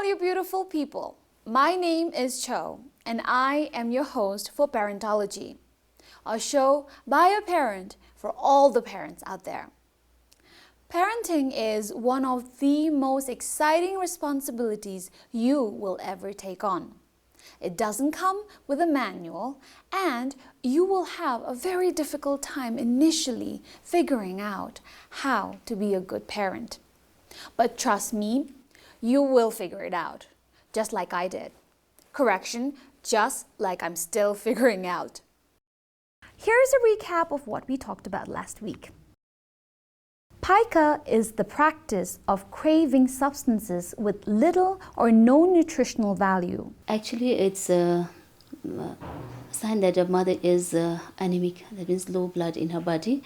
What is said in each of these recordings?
you beautiful people. My name is Cho and I am your host for Parentology, a show by a parent for all the parents out there. Parenting is one of the most exciting responsibilities you will ever take on. It doesn't come with a manual, and you will have a very difficult time initially figuring out how to be a good parent. But trust me, you will figure it out, just like I did. Correction, just like I'm still figuring out. Here's a recap of what we talked about last week. Pica is the practice of craving substances with little or no nutritional value. Actually, it's a sign that a mother is anemic, that means low blood in her body.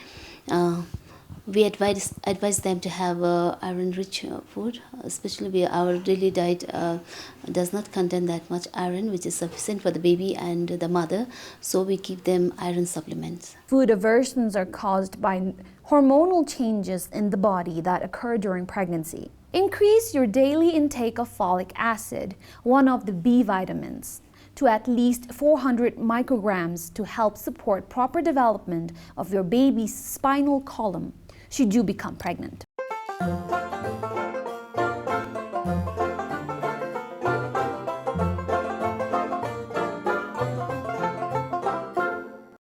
We advise them to have iron-rich food, especially our daily diet does not contain that much iron, which is sufficient for the baby and the mother, so we give them iron supplements. Food aversions are caused by hormonal changes in the body that occur during pregnancy. Increase your daily intake of folic acid, one of the B vitamins, to at least 400 micrograms to help support proper development of your baby's spinal column should you become pregnant.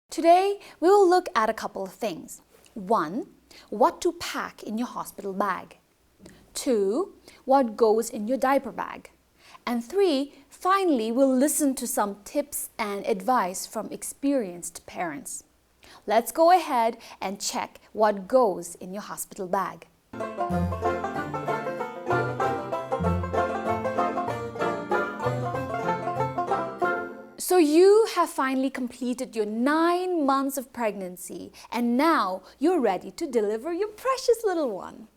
Today, we will look at a couple of things. 1. What to pack in your hospital bag. 2. What goes in your diaper bag. And 3. Finally, we'll listen to some tips and advice from experienced parents. Let's go ahead and check what goes in your hospital bag. So you have finally completed your 9 months of pregnancy and now you're ready to deliver your precious little one.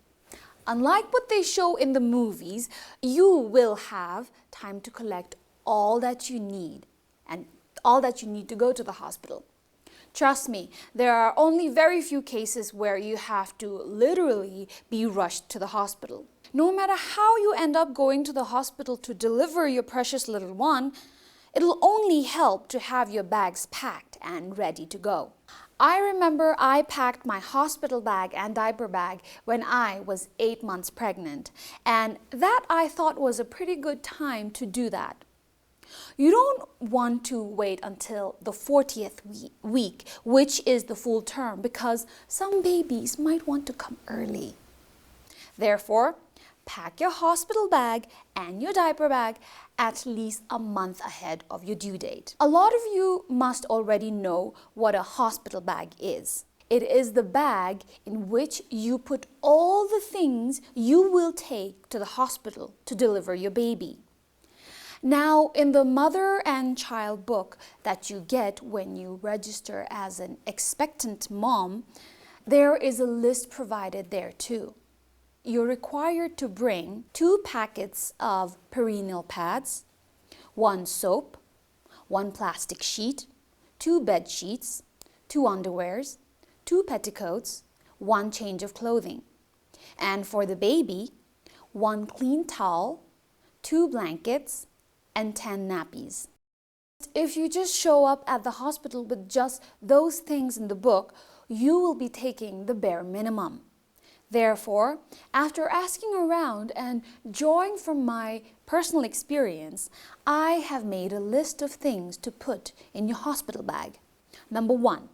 Unlike what they show in the movies, you will have time to collect all that you need and all that you need to go to the hospital. Trust me, there are only very few cases where you have to literally be rushed to the hospital. No matter how you end up going to the hospital to deliver your precious little one, it'll only help to have your bags packed and ready to go. I remember I packed my hospital bag and diaper bag when I was 8 months pregnant, and that I thought was a pretty good time to do that. You don't want to wait until the 40th week, which is the full term, because some babies might want to come early. Therefore, pack your hospital bag and your diaper bag at least a month ahead of your due date. A lot of you must already know what a hospital bag is. It is the bag in which you put all the things you will take to the hospital to deliver your baby. Now, in the mother and child book that you get when you register as an expectant mom, there is a list provided there too. You're required to bring 2 packets of perineal pads, 1 soap, 1 plastic sheet, 2 bed sheets, 2 underwears, 2 petticoats, 1 change of clothing. And for the baby, 1 clean towel, 2 blankets, and 10 nappies. If you just show up at the hospital with just those things in the book, you will be taking the bare minimum. Therefore, after asking around and drawing from my personal experience, I have made a list of things to put in your hospital bag. Number 1,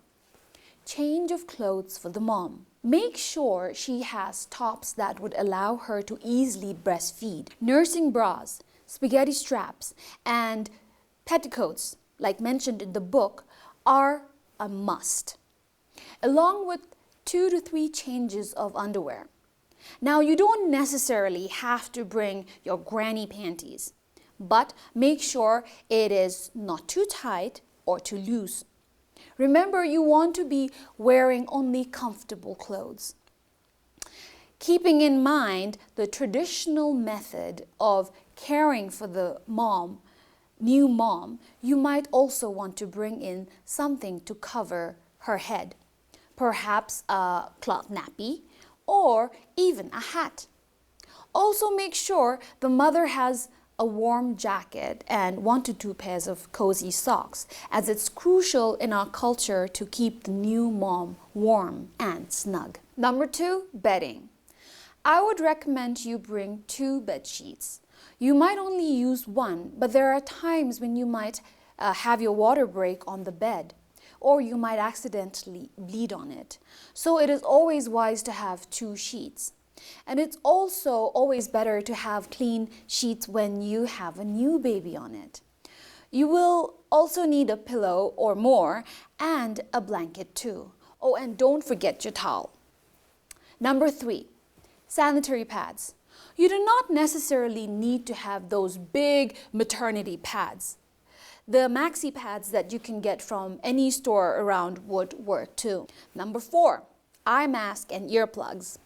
change of clothes for the mom. Make sure she has tops that would allow her to easily breastfeed. Nursing bras, spaghetti straps, and petticoats, like mentioned in the book, are a must, along with 2 to 3 changes of underwear. Now, you don't necessarily have to bring your granny panties, but make sure it is not too tight or too loose. Remember, you want to be wearing only comfortable clothes. Keeping in mind the traditional method of caring for the new mom, you might also want to bring in something to cover her head. Perhaps a cloth nappy or even a hat. Also make sure the mother has a warm jacket and 1 to 2 pairs of cozy socks, as it's crucial in our culture to keep the new mom warm and snug. Number 2, bedding. I would recommend you bring 2 bed sheets. You might only use one, but there are times when you might have your water break on the bed, or you might accidentally bleed on it. So it is always wise to have 2 sheets. And it's also always better to have clean sheets when you have a new baby on it. You will also need a pillow or more and a blanket too. Oh, and don't forget your towel. Number 3, sanitary pads. You do not necessarily need to have those big maternity pads. The maxi pads that you can get from any store around would work too. Number 4, eye mask and earplugs.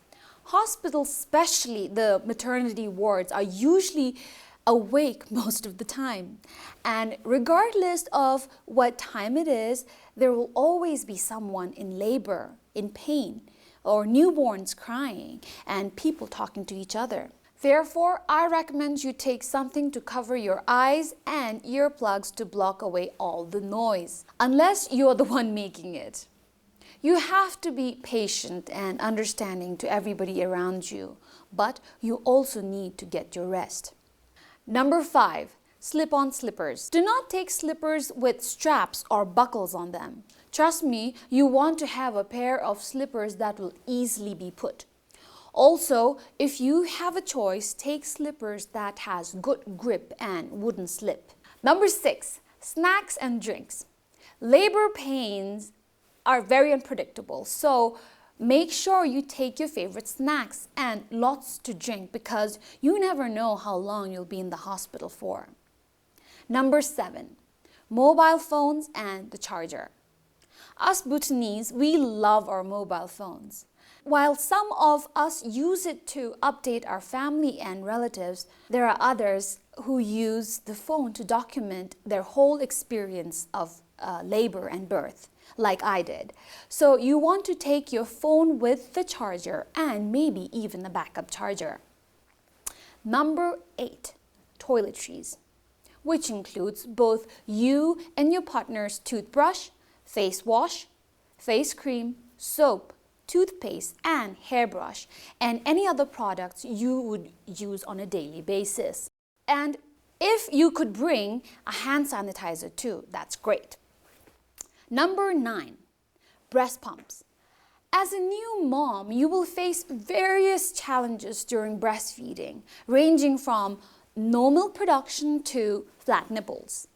Hospitals, especially the maternity wards, are usually awake most of the time. And regardless of what time it is, there will always be someone in labor, in pain, or newborns crying, and people talking to each other. Therefore, I recommend you take something to cover your eyes and earplugs to block away all the noise, unless you are the one making it. You have to be patient and understanding to everybody around you, but you also need to get your rest. Number 5, slip-on slippers. Do not take slippers with straps or buckles on them. Trust me, you want to have a pair of slippers that will easily be put. Also, if you have a choice, take slippers that has good grip and wouldn't slip. Number 6, snacks and drinks. Labor pains are very unpredictable, so make sure you take your favorite snacks and lots to drink, because you never know how long you'll be in the hospital for. Number 7, mobile phones and the charger. Us Bhutanese, we love our mobile phones. While some of us use it to update our family and relatives, there are others who use the phone to document their whole experience of labor and birth, like I did. So you want to take your phone with the charger and maybe even a backup charger. Number 8, toiletries, which includes both you and your partner's toothbrush, face wash, face cream, soap, toothpaste and hairbrush, and any other products you would use on a daily basis. And if you could bring a hand sanitizer too, that's great. Number 9, breast pumps. As a new mom, you will face various challenges during breastfeeding, ranging from no milk production to flat nipples.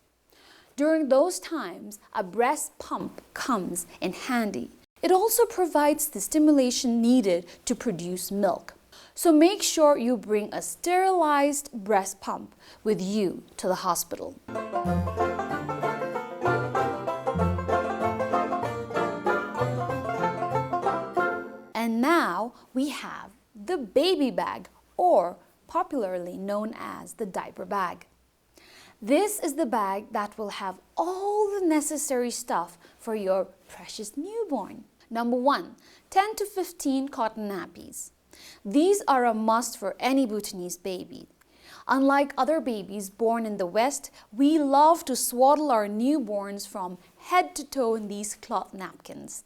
During those times, a breast pump comes in handy. It also provides the stimulation needed to produce milk. So make sure you bring a sterilized breast pump with you to the hospital. And now we have the baby bag, or popularly known as the diaper bag. This is the bag that will have all the necessary stuff for your precious newborn. Number 1, 10 to 15 cotton nappies. These are a must for any Bhutanese baby. Unlike other babies born in the West, we love to swaddle our newborns from head to toe in these cloth napkins.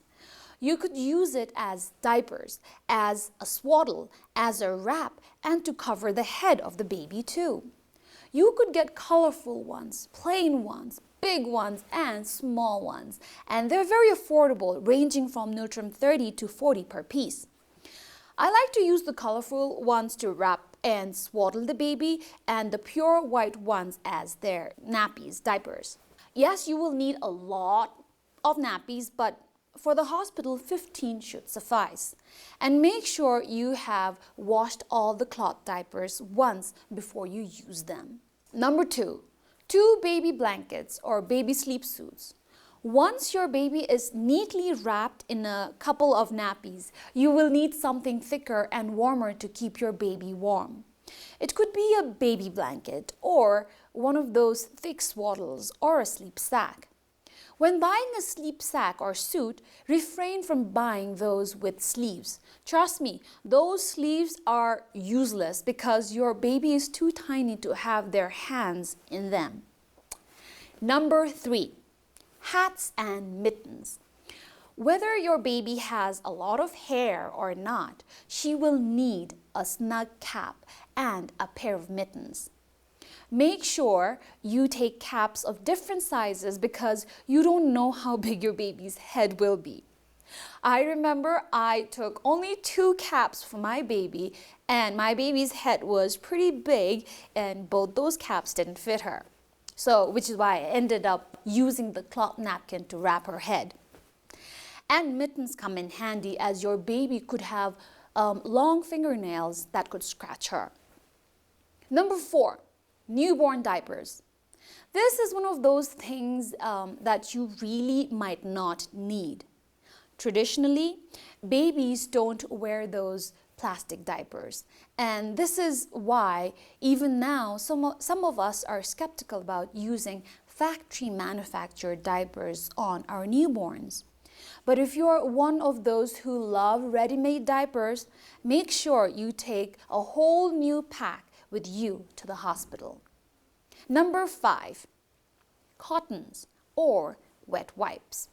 You could use it as diapers, as a swaddle, as a wrap, and to cover the head of the baby too. You could get colorful ones, plain ones, big ones, and small ones. And they're very affordable, ranging from Nutrim 30 to 40 per piece. I like to use the colorful ones to wrap and swaddle the baby, and the pure white ones as their nappies, diapers. Yes, you will need a lot of nappies, but for the hospital, 15 should suffice. And make sure you have washed all the cloth diapers once before you use them. Number 2, 2 baby blankets or baby sleep suits. Once your baby is neatly wrapped in a couple of nappies, you will need something thicker and warmer to keep your baby warm. It could be a baby blanket or one of those thick swaddles or a sleep sack. When buying a sleep sack or suit, refrain from buying those with sleeves. Trust me, those sleeves are useless because your baby is too tiny to have their hands in them. Number 3, hats and mittens. Whether your baby has a lot of hair or not, she will need a snug cap and a pair of mittens. Make sure you take caps of different sizes because you don't know how big your baby's head will be. I remember I took only 2 caps for my baby and my baby's head was pretty big and both those caps didn't fit her. So, which is why I ended up using the cloth napkin to wrap her head. And mittens come in handy as your baby could have long fingernails that could scratch her. Number 4, newborn diapers. This is one of those things that you really might not need. Traditionally, babies don't wear those plastic diapers. And this is why even now some of us are skeptical about using factory manufactured diapers on our newborns. But if you're one of those who love ready-made diapers, make sure you take a whole new pack with you to the hospital. Number 5, cottons or wet wipes.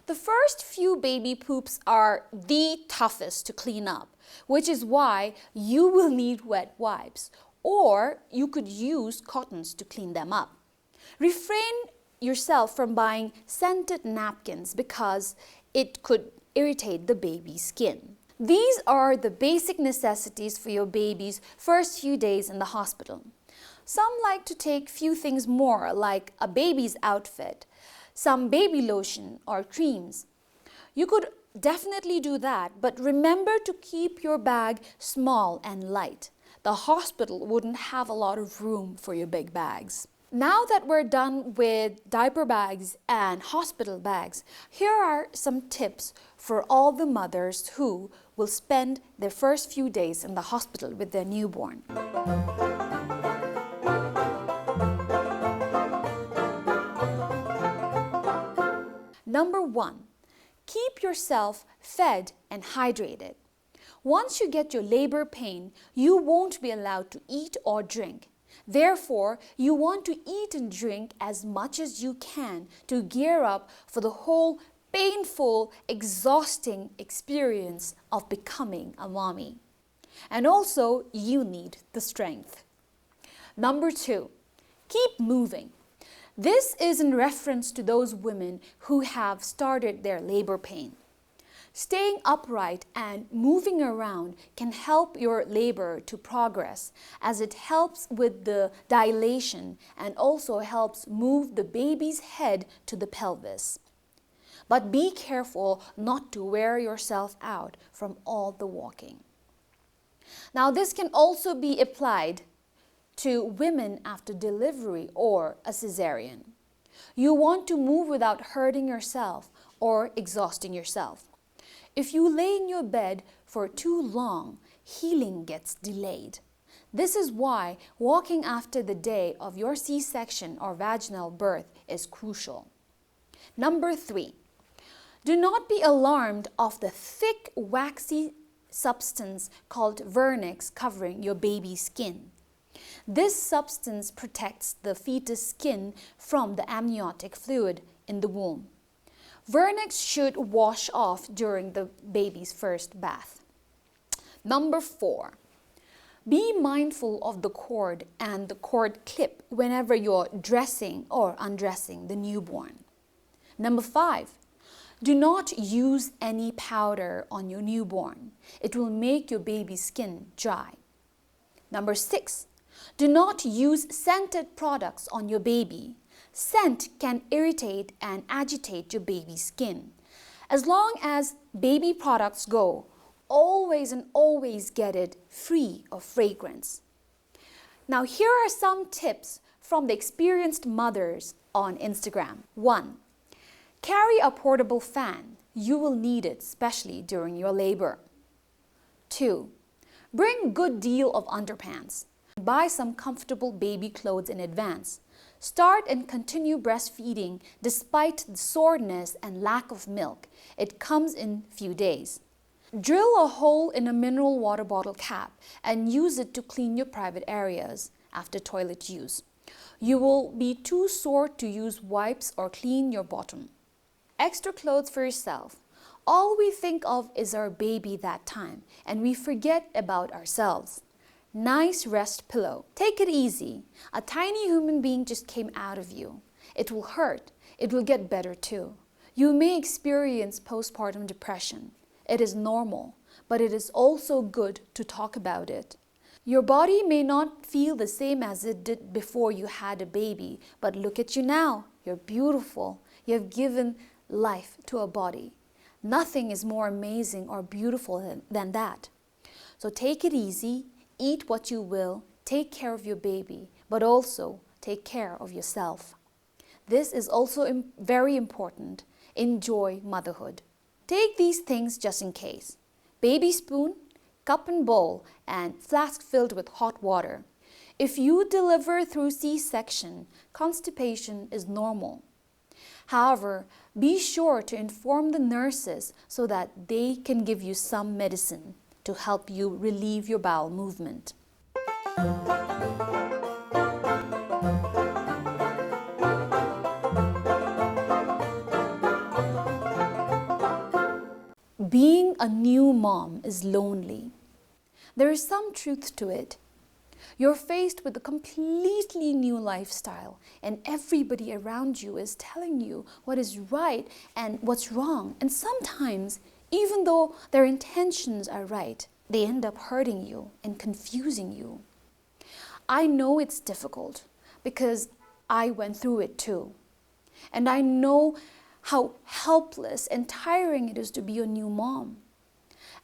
The first few baby poops are the toughest to clean up, which is why you will need wet wipes, or you could use cottons to clean them up. Refrain yourself from buying scented napkins because it could irritate the baby's skin. These are the basic necessities for your baby's first few days in the hospital. Some like to take few things more, like a baby's outfit, some baby lotion or creams. You could definitely do that, but remember to keep your bag small and light. The hospital wouldn't have a lot of room for your big bags. Now that we're done with diaper bags and hospital bags, here are some tips for all the mothers who will spend their first few days in the hospital with their newborn. Number 1, keep yourself fed and hydrated. Once you get your labor pain, you won't be allowed to eat or drink. Therefore, you want to eat and drink as much as you can to gear up for the whole painful, exhausting experience of becoming a mommy. And also, you need the strength. Number 2, keep moving. This is in reference to those women who have started their labor pain. Staying upright and moving around can help your labor to progress as it helps with the dilation and also helps move the baby's head to the pelvis. But be careful not to wear yourself out from all the walking. Now, this can also be applied to women after delivery or a cesarean. You want to move without hurting yourself or exhausting yourself. If you lay in your bed for too long, healing gets delayed. This is why walking after the day of your C-section or vaginal birth is crucial. Number 3, do not be alarmed of the thick, waxy substance called vernix covering your baby's skin. This substance protects the fetus skin from the amniotic fluid in the womb. Vernix should wash off during the baby's first bath. Number 4, be mindful of the cord and the cord clip whenever you're dressing or undressing the newborn. Number 5, do not use any powder on your newborn. It will make your baby's skin dry. Number 6, do not use scented products on your baby. Scent can irritate and agitate your baby's skin. As long as baby products go, always and always get it free of fragrance. Now, here are some tips from the experienced mothers on Instagram. 1, carry a portable fan. You will need it, especially during your labor. 2, bring good deal of underpants. Buy some comfortable baby clothes in advance. Start and continue breastfeeding despite the soreness and lack of milk. It comes in few days. Drill a hole in a mineral water bottle cap and use it to clean your private areas after toilet use. You will be too sore to use wipes or clean your bottom. Extra clothes for yourself. All we think of is our baby that time, and we forget about ourselves. Nice rest pillow. Take it easy. A tiny human being just came out of you. It will hurt. It will get better too. You may experience postpartum depression. It is normal, but it is also good to talk about it. Your body may not feel the same as it did before you had a baby, but look at you now. You're beautiful. You have given life to a body. Nothing is more amazing or beautiful than that. So take it easy, eat what you will, take care of your baby, but also take care of yourself. This is also very important. Enjoy motherhood. Take these things just in case. Baby spoon, cup and bowl, and flask filled with hot water. If you deliver through C-section, constipation is normal. However, be sure to inform the nurses so that they can give you some medicine to help you relieve your bowel movement. Being a new mom is lonely. There is some truth to it. You're faced with a completely new lifestyle, and everybody around you is telling you what is right and what's wrong. And sometimes, even though their intentions are right, they end up hurting you and confusing you. I know it's difficult because I went through it too. And I know how helpless and tiring it is to be a new mom.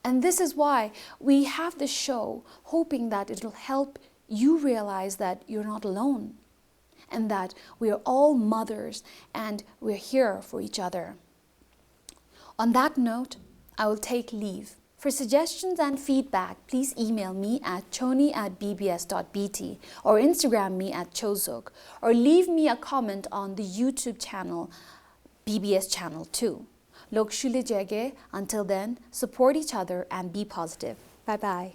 And this is why we have this show, hoping that it'll help you realize that you're not alone and that we're all mothers and we're here for each other. On that note, I will take leave. For suggestions and feedback, please email me at choni@bbs.bt or Instagram me at chozok, or leave me a comment on the YouTube channel BBS Channel 2. Lok shule jage. Until then, support each other and be positive. Bye bye.